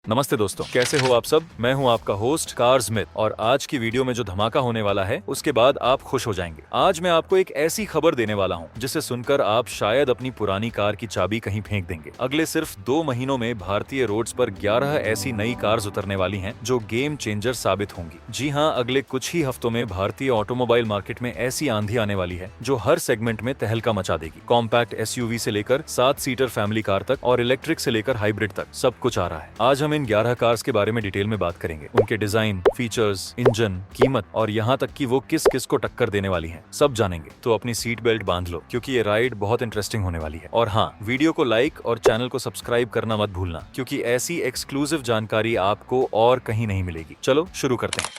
नमस्ते दोस्तों, कैसे हो आप सब। मैं हूं आपका होस्ट कार स्मिथ और आज की वीडियो में जो धमाका होने वाला है उसके बाद आप खुश हो जाएंगे। आज मैं आपको एक ऐसी खबर देने वाला हूं जिसे सुनकर आप शायद अपनी पुरानी कार की चाबी कहीं फेंक देंगे। अगले सिर्फ 2 महीनों में भारतीय रोड्स पर 11 ऐसी नई कार्स उतरने वाली हैं जो गेम चेंजर साबित होंगी। जी हां, अगले कुछ ही हफ्तों में भारतीय ऑटोमोबाइल मार्केट में ऐसी आंधी आने वाली है जो हर सेगमेंट में तहलका मचा देगी। कॉम्पैक्ट एसयूवी से लेकर 7 सीटर फैमिली कार तक और इलेक्ट्रिक से लेकर हाइब्रिड तक सब कुछ आ रहा है। आज हम इन 11 कार्स के बारे में डिटेल में बात करेंगे। उनके डिजाइन, फीचर्स, इंजन, कीमत और यहाँ तक कि वो किस किस को टक्कर देने वाली हैं, सब जानेंगे। तो अपनी सीट बेल्ट बांध लो क्योंकि ये राइड बहुत इंटरेस्टिंग होने वाली है। और हाँ, वीडियो को लाइक और चैनल को सब्सक्राइब करना मत भूलना क्योंकि ऐसी एक्सक्लूसिव जानकारी आपको और कहीं नहीं मिलेगी। चलो शुरू करते हैं।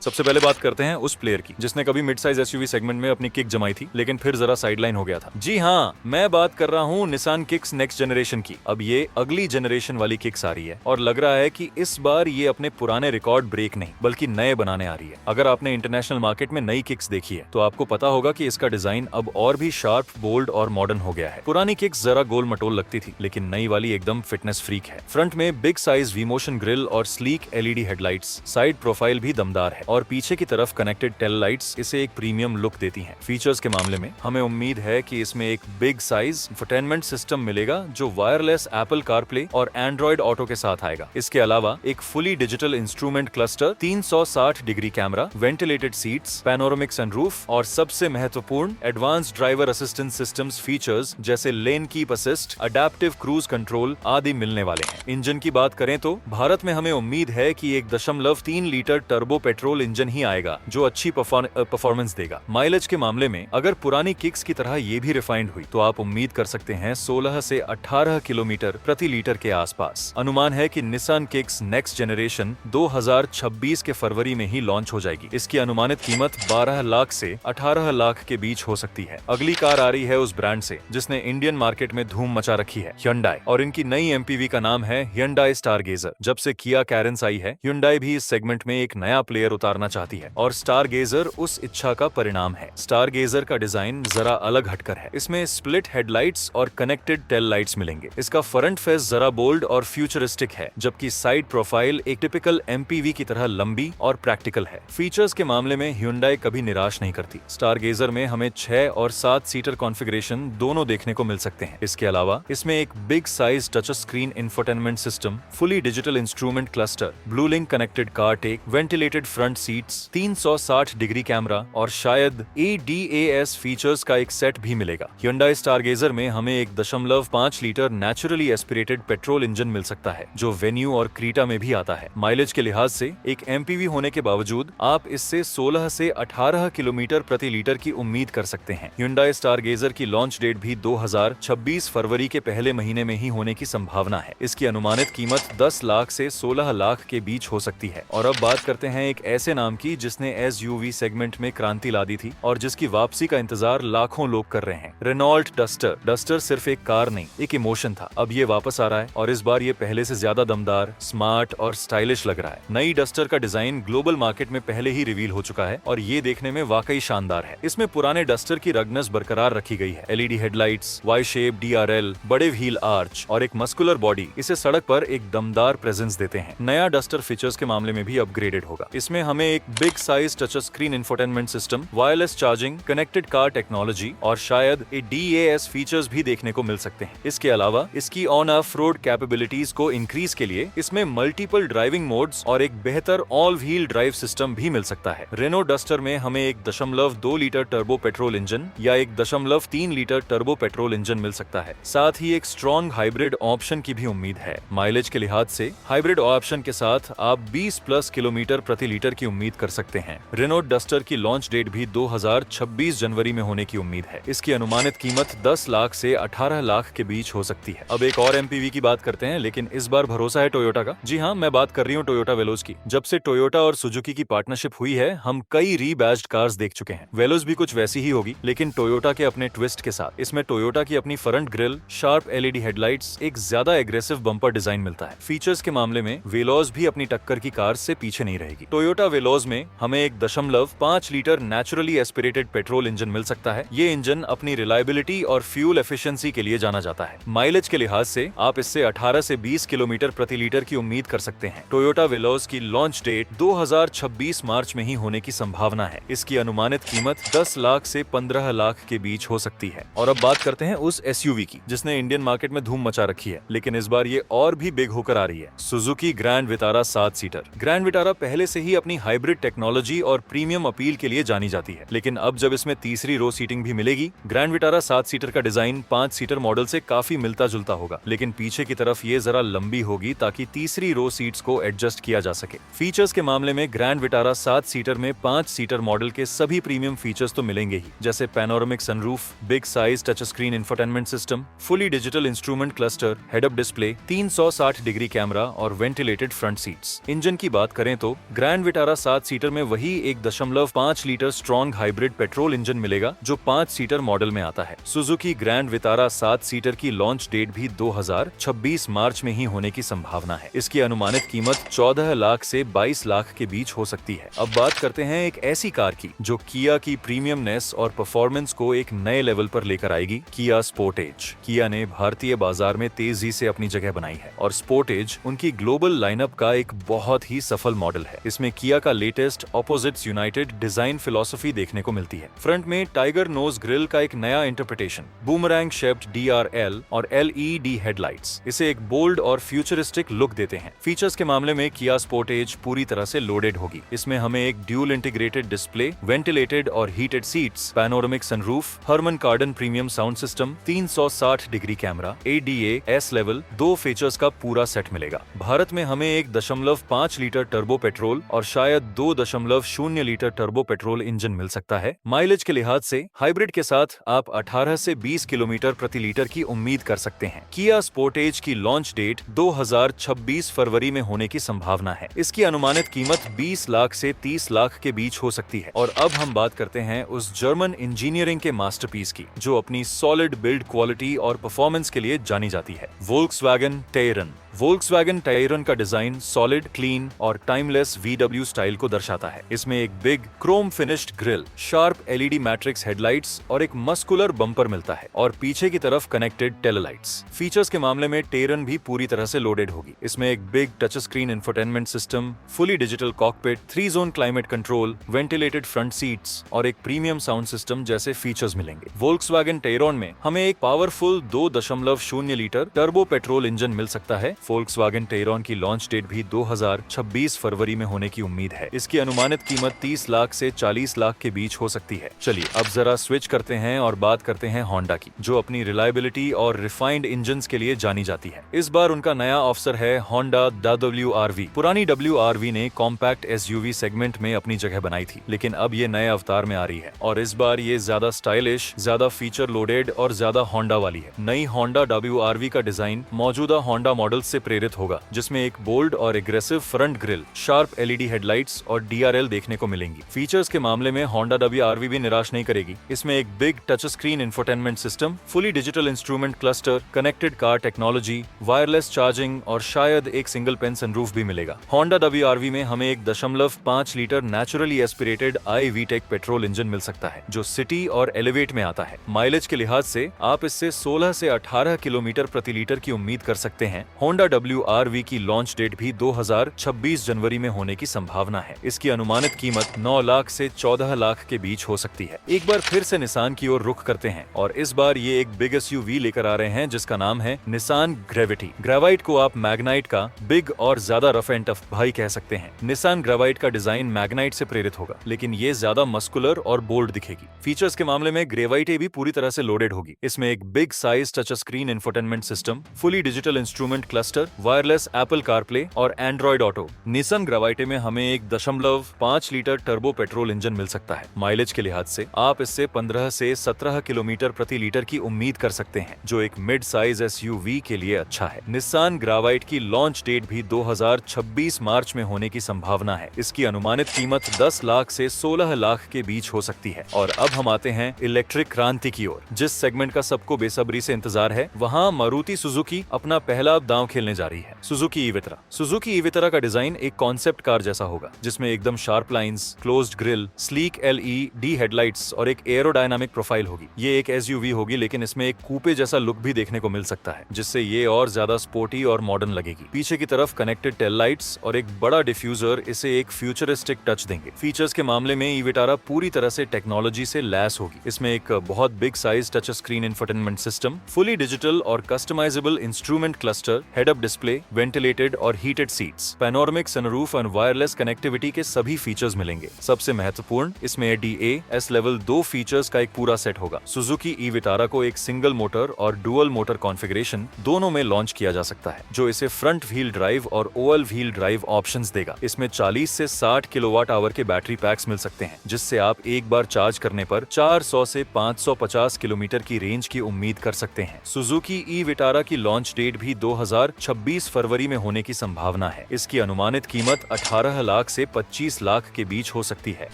सबसे पहले बात करते हैं उस प्लेयर की जिसने कभी मिड साइज एसयूवी सेगमेंट में अपनी किक जमाई थी लेकिन फिर जरा साइडलाइन हो गया था। जी हाँ, मैं बात कर रहा हूँ निसान किक्स नेक्स्ट जनरेशन की। अब ये अगली जनरेशन वाली किक्स आ रही है और लग रहा है कि इस बार ये अपने पुराने रिकॉर्ड ब्रेक नहीं बल्कि नए बनाने आ रही है। अगर आपने इंटरनेशनल मार्केट में नई किक्स देखी है तो आपको पता होगा कि इसका डिजाइन अब और भी शार्प, बोल्ड और मॉडर्न हो गया है। पुरानी किक्स जरा गोल मटोल लगती थी लेकिन नई वाली एकदम फिटनेस फ्रीक है। फ्रंट में बिग साइज वी-मोशन ग्रिल और sleek LED headlights, side profile भी दमदार है और पीछे की तरफ कनेक्टेड टेल लाइट्स इसे एक प्रीमियम लुक देती हैं। फीचर्स के मामले में हमें उम्मीद है कि इसमें एक बिग साइज इंफोटेनमेंट सिस्टम मिलेगा जो वायरलेस एप्पल कारप्ले और एंड्रॉइड ऑटो के साथ आएगा। इसके अलावा एक fully digital instrument cluster, 360 degree camera, ventilated seats, panoramic sunroof और सबसे महत्वपूर्ण advanced driver assistance systems features जैसे lane keep assist, adaptive cruise control आदि मिलने वाले हैं। इंजन की बात करें तो भारत में हमें उम्मीद है कि 1.3 लीटर टर्बो पेट्रोल इंजन ही आएगा जो अच्छी परफॉर्मेंस देगा। माइलेज के मामले में अगर पुरानी किक्स की तरह ये भी रिफाइंड हुई तो आप उम्मीद कर सकते हैं 16 से 18 किलोमीटर प्रति लीटर के आसपास। अनुमान है कि निसान किक्स नेक्स्ट जनरेशन 2026 के फरवरी में ही लॉन्च हो जाएगी। इसकी अनुमानित कीमत 12 लाख से 18 लाख के बीच हो सकती है। अगली कार आ रही है उस ब्रांड से जिसने इंडियन मार्केट में धूम मचा रखी है, Hyundai, और इनकी नई एमपीवी का नाम है Hyundai Stargazer। जब से किया कैरेंस आई है, Hyundai भी इस सेगमेंट में एक नया प्लेयर उतारना चाहती है और स्टारगेजर उस इच्छा का परिणाम है। स्टारगेजर का डिजाइन जरा अलग हटकर है। इसमें स्प्लिट हेडलाइट्स और कनेक्टेड टेल लाइट्स मिलेंगे। इसका फ्रंट फेस जरा बोल्ड और फ्यूचरिस्टिक है जबकि साइड प्रोफाइल एक टिपिकल एमपीवी की तरह लंबी और प्रैक्टिकल है। फीचर्स के मामले में Hyundai कभी निराश नहीं करती। स्टारगेजर में हमें 6 और 7 सीटर कॉन्फ़िगरेशन दोनों देखने को मिल सकते हैं। इसके अलावा इसमें एक big size touch screen infotainment system, fully digital instrument cluster, blue link connected car take, ventilated front seats, 360 degree camera और शायद ADAS फीचर्स का एक सेट भी मिलेगा। Hyundai Stargazer में हमें 1.5 litre naturally aspirated petrol engine मिल सकता है जो वेन्यू और क्रीटा में भी आता है। माइलेज के लिहाज से एक एमपीवी होने के बावजूद आप इससे 16 से 18 किलोमीटर प्रति लीटर की उम्मीद कर सकते हैं। Hyundai Stargazer की लॉन्च डेट भी 2026 फरवरी के पहले महीने में ही होने की संभावना है। इसकी अनुमानित कीमत 10 लाख से 16 लाख के बीच हो सकती है। और अब बात करते हैं एक ऐसे नाम की जिसने एसयूवी सेगमेंट में क्रांति ला दी थी और जिसकी वापसी का इंतजार लाखों लोग कर रहे हैं। Renault duster. डस्टर सिर्फ एक कार नहीं, एक इमोशन था। अब ये वापस आ रहा है और इस बार ये पहले से ज्यादा दमदार, स्मार्ट और स्टाइलिश लग रहा है। नई डस्टर का डिजाइन ग्लोबल मार्केट में पहले ही रिवील हो चुका है और ये देखने में वाकई शानदार है। इसमें पुराने डस्टर की रगनेस बरकरार रखी गई है। LED headlights, Y shape DRL, बड़े व्हील आर्च और एक मस्कुलर बॉडी इसे सड़क पर एक दमदार प्रेजेंस देते हैं। नया डस्टर फीचर्स के मामले में भी अपग्रेडेड होगा। इसमें हमें एक big size touch screen infotainment system, wireless charging, connected car technology और शायद DAS फीचर्स भी देखने को मिल सकते हैं। इसके अलावा इसकी ऑन ऑफ रोड कैपेबिलिटीज को इंक्रीज के लिए इसमें मल्टीपल ड्राइविंग मोड्स और एक बेहतर ऑल व्हील ड्राइव सिस्टम भी मिल सकता है। रेनो डस्टर में हमें 1.2 लीटर टर्बो पेट्रोल इंजन या 1.3 लीटर टर्बो पेट्रोल इंजन मिल सकता है। साथ ही एक स्ट्रॉन्ग हाइब्रिड ऑप्शन की भी उम्मीद है। माइलेज के लिहाज से हाइब्रिड ऑप्शन के साथ आप 20+ किलोमीटर प्रति लीटर की उम्मीद कर सकते हैं। रेनो डस्टर की लॉन्च डेट भी 2026 जनवरी में होने की उम्मीद है। इसकी अनुमानित कीमत 10 लाख से 18 लाख के बीच हो सकती है। अब एक और एमपीवी की बात करते हैं लेकिन इस बार भरोसा है टोयोटा का। जी हाँ, मैं बात कर रही हूँ टोयोटा वेलोज की। जब से टोयोटा और सुजुकी की पार्टनरशिप हुई है हम कई रीबैज्ड कार्स देख चुके हैं। वेलोज भी कुछ वैसी ही होगी लेकिन टोयोटा के अपने ट्विस्ट के साथ। इसमें टोयोटा की अपनी front grille, sharp LED headlights, एक ज्यादा एग्रेसिव बम्पर डिजाइन मिलता है। फीचर्स के मामले में वेलोज भी अपनी टक्कर की कार से पीछे नहीं रहेगी। टोयोटा वेलोज में हमें एक 0.5 litre naturally aspirated petrol engine मिल सकता है। ये इंजन अपनी रिलायबिलिटी और फ्यूल एफिशिएंसी के लिए जाना जाता है। माइलेज के लिहाज से आप इससे 18 से 20 किलोमीटर प्रति लीटर की उम्मीद कर सकते हैं। टोयोटा वेलोज की लॉन्च डेट 2026 मार्च में ही होने की संभावना है। इसकी अनुमानित कीमत 10 लाख से 15 लाख के बीच हो सकती है। और अब बात करते हैं उस एसयूवी की जिसने इंडियन मार्केट में धूम मचा रखी है, लेकिन इस बार ये और भी बिग होकर आ रही है। Suzuki grand Vitara 7 seater. Grand Vitara पहले से ही अपनी हाइब्रिड टेक्नोलॉजी और प्रीमियम अपील के लिए जानी जाती है, लेकिन अब जब इसमें तीसरी रो सीटिंग भी मिलेगी, ग्रैंड विटारा 7 सीटर का डिजाइन 5 सीटर मॉडल से काफी मिलता जुलता होगा, लेकिन पीछे की तरफ ये जरा लंबी होगी ताकि तीसरी रो सीट्स को एडजस्ट किया जा सके। फीचर्स के मामले में ग्रैंड विटारा 7 सीटर में 5 सीटर मॉडल के सभी प्रीमियम फीचर्स तो मिलेंगे ही, जैसे panoramic sunroof, big size touch screen infotainment system, fully digital instrument cluster, head up display, 360 degree camera और वेंटिलेटेड फ्रंट सीट्स। इंजन की बात करें तो ग्रैंड विटारा 7 सीटर में वही 1.5 litre strong hybrid petrol engine मिलेगा जो 5 सीटर मॉडल में आता है। सुजुकी ग्रैंड विटारा 7 सीटर की लॉन्च डेट भी 2026 मार्च में ही होने की संभावना है। इसकी अनुमानित कीमत 14 लाख से 22 लाख के बीच हो सकती है। अब बात करते हैं एक ऐसी कार की जो किया की प्रीमियमनेस और परफॉर्मेंस को एक नए लेवल पर लेकर आएगी, किया स्पोर्टेज। किया ने भारतीय बाजार में तेजी से अपनी जगह बनाई है और स्पोर्टेज उनकी ग्लोबल लाइनअप का एक बहुत ही सफल मॉडल है। इसमें किया का latest opposites United design philosophy देखने को मिलती है। फ्रंट में टाइगर नोज ग्रिल का एक नया इंटरप्रिटेशन, बूमरैंग शेप्ड DRL और LED हेडलाइट्स इसे एक बोल्ड और फ्यूचरिस्टिक लुक देते हैं। फीचर्स के मामले में किया स्पोर्टेज पूरी तरह से लोडेड होगी। इसमें हमें एक ड्यूल इंटीग्रेटेड डिस्प्ले, वेंटिलेटेड और heated seats, panoramic sunroof, Harman Kardon premium sound system, 360 degree camera, ADA S level 2 features का पूरा सेट मिलेगा। भारत में हमें 1.5 लीटर टर्बो पेट्रोल और शायद 2.0 लीटर टर्बो पेट्रोल इंजन मिल सकता है। माइलेज के लिहाज से हाइब्रिड के साथ आप 18 से 20 किलोमीटर प्रति लीटर की उम्मीद कर सकते हैं। किया स्पोर्टेज की लॉन्च डेट 2026 फरवरी में होने की संभावना है। इसकी अनुमानित कीमत 20 लाख से 30 लाख के बीच हो सकती है। और अब हम बात करते हैं उस जर्मन इंजीनियरिंग के मास्टरपीस की जो अपनी सॉलिड बिल्ड क्वालिटी और परफॉर्मेंस के लिए जानी जाती है, वोल्क्सवैगन टेरन। वोल्क्सवैगन टेरन का डिजाइन सॉलिड, क्लीन और टाइमलेस VW स्टाइल को दर्शाता है। इसमें एक big Chrome finished grill, sharp LED matrix headlights और एक मस्कुलर बम्पर मिलता है और पीछे की तरफ कनेक्टेड टेल लाइट्स। फीचर्स के मामले में टेरन भी पूरी तरह से लोडेड होगी। इसमें एक big touch screen infotainment system, fully digital cockpit, 3 zone climate control, ventilated front seats और एक प्रीमियम साउंड सिस्टम जैसे फीचर्स मिलेंगे। वोल्क्सवैगन टेरन में हमें एक powerful 2.0 litre turbo petrol engine मिल सकता है। वोल्क्सवैगन टेरन की लॉन्च डेट भी 2026 फरवरी में होने की उम्मीद है। इसकी अनुमानित कीमत 30 लाख से 40 लाख के बीच हो सकती है। चलिए अब जरा स्विच करते हैं और बात करते हैं होंडा की, जो अपनी रिलायबिलिटी और रिफाइंड इंजन्स के लिए जानी जाती है। इस बार उनका नया ऑफिसर है होंडा WRV। पुरानी WRV ने कॉम्पैक्ट SUV सेगमेंट में अपनी जगह बनाई थी, लेकिन अब ये नए अवतार में आ रही है और इस बार ये ज्यादा स्टाइलिश, ज्यादा फीचर लोडेड और ज्यादा होंडा वाली है। नई होंडा WRV का डिजाइन मौजूदा होंडा मॉडल से प्रेरित होगा, जिसमें एक बोल्ड और aggressive front grille, sharp LED headlights और DRL देखने को मिलेंगी। फीचर्स के मामले में होंडा WRV भी निराश नहीं करेगी। इसमें एक big touch screen infotainment system, fully digital instrument cluster, connected car technology, wireless charging और शायद एक सिंगल पेन सनरूफ भी मिलेगा। होंडा WRV में हमें 1.5 litre naturally aspirated iVTEC petrol engine मिल सकता है जो सिटी और एलिवेट में आता है। माइलेज के लिहाज से आप इससे 16 से 18 किलोमीटर प्रति लीटर की उम्मीद कर सकते हैं। होंडा WRV की लॉन्च डेट भी 2026 जनवरी में होने की संभावना है। इसकी अनुमानित कीमत 9 लाख से 14 लाख के बीच हो सकती है। एक बार फिर से निसान की ओर रुख करते हैं और इस बार ये एक बिग SUV लेकर आ रहे हैं जिसका नाम है निसान ग्रेविटी। ग्रेवाइट को आप मैग्नाइट का बिग और ज्यादा रफ एंड टफ भाई कह सकते हैं। निसान ग्रेवाइट का डिजाइन मैग्नाइट से प्रेरित होगा, लेकिन ये ज्यादा मस्कुलर और बोल्ड दिखेगी। फीचर्स के मामले में ग्रेवाइट भी पूरी तरह से लोडेड होगी। इसमें एक big size touch screen infotainment system, fully digital instrument cluster, wireless Apple CarPlay और एंड्रॉइड ऑटो। निसान ग्रेवाइटे में हमें 1.5 लीटर टर्बो पेट्रोल इंजन मिल सकता है। माइलेज के लिहाज से आप इससे 15 से 17 किलोमीटर प्रति लीटर की उम्मीद कर सकते हैं, जो एक मिड साइज SUV के लिए अच्छा है। निसान ग्रेवाइट की लॉन्च डेट भी 2026 मार्च में होने की संभावना है। इसकी अनुमानित कीमत 10 लाख से 16 लाख के बीच हो सकती है। और अब हम आते हैं इलेक्ट्रिक क्रांति की ओर। जिस सेगमेंट का सबको बेसब्री से इंतजार है, वहाँ मारुति सुजुकी अपना पहला दांव खेलने जा रही है, सुजुकी ई-विटारा। सुजुकी ई-विटारा का डिजाइन एक कॉन्सेप्ट कार जैसा होगा, जिसमें एकदम sharp lines, closed grill, sleek LED headlights और एक एरोडायनामिक प्रोफाइल होगी। ये एक एसयूवी होगी, लेकिन इसमें एक कूपे जैसा लुक भी देखने को मिल सकता है, जिससे ये और ज्यादा स्पोर्टी और मॉडर्न लगेगी। पीछे की तरफ कनेक्टेड टेल लाइट्स और एक बड़ा डिफ्यूजर इसे एक फ्यूचरिस्टिक टच देंगे। फीचर्स के मामले में ई-विटारा पूरी तरह से टेक्नोलॉजी से लैस होगी। इसमें एक बहुत big size touch screen infotainment system, fully digital और customisable instrument cluster, head up display, ventilated और हीटेड सीट्स, पैनोरामिक सनरूफ और वायरलेस कनेक्टिविटी के सभी फीचर्स मिलेंगे। सबसे महत्वपूर्ण, इसमें DAS लेवल 2 फीचर्स का एक पूरा सेट होगा। सुजुकी ई-विटारा को एक सिंगल मोटर और डुअल मोटर कॉन्फ़िगरेशन दोनों में लॉन्च किया जा सकता है, जो इसे फ्रंट व्हील ड्राइव और ओवल व्हील ड्राइव ऑप्शंस देगा। इसमें 40 से 60 किलोवाट आवर के बैटरी पैक्स मिल सकते हैं, जिससे आप एक बार चार्ज करने पर 400 से 550 किलोमीटर की रेंज की उम्मीद कर सकते हैं। सुजुकी ई-विटारा की लॉन्च डेट भी 2026 फरवरी में होने की संभावना है। इसकी अनुमानित कीमत 18 लाख से 25 लाख के बीच हो सकती है।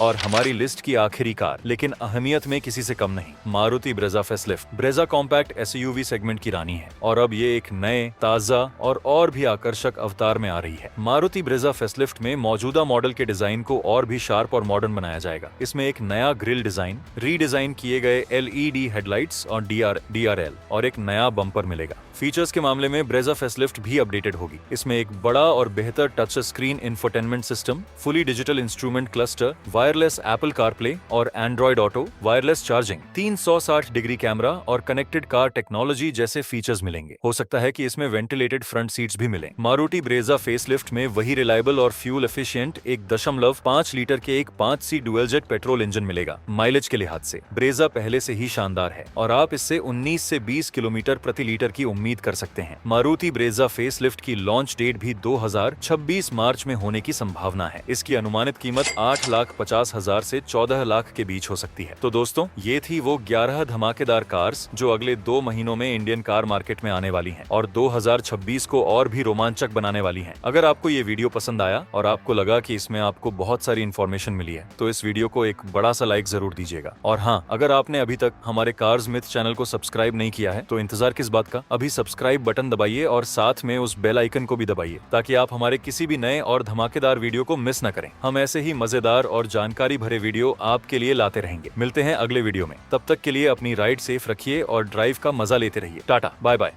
और हमारी लिस्ट की आखिरी कार, लेकिन अहमियत में किसी से कम नहीं, Maruti Brezza facelift. Brezza compact SUV segment की रानी है और अब ये एक नए, ताजा और भी आकर्षक अवतार में आ रही है। मारुति ब्रेजा फेसलिफ्ट में मौजूदा मॉडल के डिजाइन को और भी शार्प और मॉडर्न बनाया जाएगा। इसमें एक नया ग्रिल डिजाइन, रीडिजाइन किए गए LED हेडलाइट्स और DRL और एक नया बम्पर मिलेगा। फीचर्स के मामले में ब्रेजा फेसलिफ्ट भी अपडेटेड होगी। इसमें एक बड़ा और बेहतर touch screen infotainment system, fully digital instrument cluster, wireless Apple CarPlay और Android auto, wireless charging, 360 degree camera और कनेक्टेड कार टेक्नोलॉजी जैसे फीचर्स मिलेंगे। हो सकता है कि इसमें वेंटिलेटेड फ्रंट सीट्स भी मिलें। मारुति ब्रेजा फेसलिफ्ट में वही रिलायबल और फ्यूल एफिशिएंट 1.5 लीटर के एक 5C dual jet petrol engine मिलेगा। माइलेज के लिहाज से ब्रेजा पहले से ही शानदार है और आप इससे 19 से 20 किलोमीटर प्रति लीटर की उम्मीद कर सकते हैं। मारुति ब्रेजा फेसलिफ्ट की लॉन्च डेट भी 2026 मार्च में होने की संभावना है। इसकी अनुमानित कीमत 8,50,000 से 14 लाख के बीच हो सकती है। तो दोस्तों, ये थी वो 11 धमाकेदार कार्स जो अगले 2 महीनों में इंडियन कार मार्केट में आने वाली हैं और 2026 को और भी रोमांचक बनाने वाली हैं। अगर आपको ये वीडियो पसंद आया और आपको लगा कि इसमें आपको बहुत सारी इन्फॉर्मेशन मिली है, तो इस वीडियो को एक बड़ा सा लाइक जरूर दीजिएगा। और हाँ, अगर आपने अभी तक हमारे कार्स मिथ चैनल को सब्सक्राइब नहीं किया है, तो इंतजार किस बात का, अभी सब्सक्राइब बटन दबाइए और साथ में उस बेल आइकन को भी दबाइए, ताकि आप हमारे किसी भी नए और धमाकेदार वीडियो को मिस न करें। हम ऐसे ही मजेदार और जानकारी भरे वीडियो आपके लिए लाते रहेंगे। मिलते हैं अगले वीडियो में। तब तक के लिए अपनी राइड सेफ रखिए और ड्राइव का मजा लेते रहिए। Tata, bye bye.